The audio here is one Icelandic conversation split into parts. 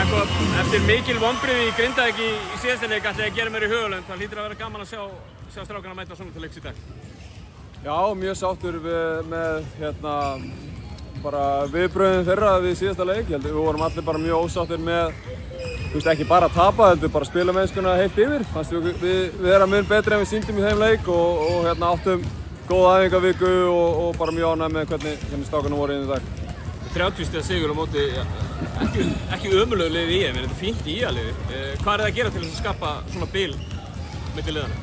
Jakob, eftir mikil vonbrigði í Grindavík í síðasta leik ætlaði að gera mér í hugalönd. Það hlýtur að vera gaman að sjá strákana mæta svona til leiks í dag. Já, mjög sáttur með bara viðbrögðin þeirra við síðasta leik. Ég held að við vorum allir bara mjög ósáttir með, ekki bara að tapa, heldur bara spilamennskuna heilt yfir. Fannst við vera mun betri en við sýndum í þeim leik og áttum góða æfingaviku og bara mjög ánægð með hvernig strákarnir voru inn í dag. 30 stiga sigur á móti, ekki ömurlegu liði í EM, en þetta er fínt í IA-liði. Hvað er það að gera til þess að skapa svona bil milli liðanna?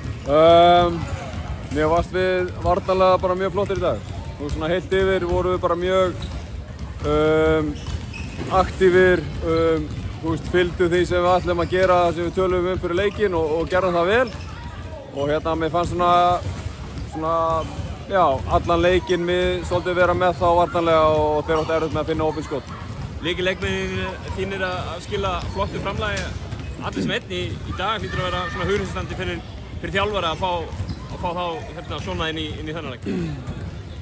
Mér fannst við varnarlega bara mjög flottir í dag. Svona heilt yfir vorum við bara mjög aktífir, fylgdu því sem við ætlum að gera, sem við tölum fyrir leikinn og gerðum það vel. Og mér fannst allan leikinn við svolítið vera með þá varnarlega og þeir áttu erfitt með að finna opin skot. Lykilleikmennirnir þínir að skila flottu framlagi allir sem einn í dag hlýtur að vera svona hughreystandi fyrir þjálfara að fá þá svona inn í þennan leik.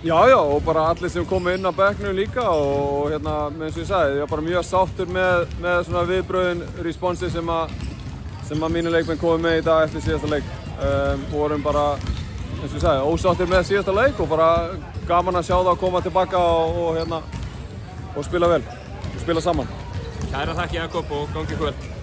Já, og bara allir sem komu inn á bekknum líka og eins og ég sagði, ég var bara mjög sáttur með svona viðbrögðin, responsi sem að mínu leikmenn komu með í dag eftir síðasta leik. Vorum bara, eins og ég sagði, ósáttir með síðasta leik og bara gaman að sjá það að koma tilbaka og spila vel, og spila saman. Kæra þakki Jakob og gangi ykkur vel.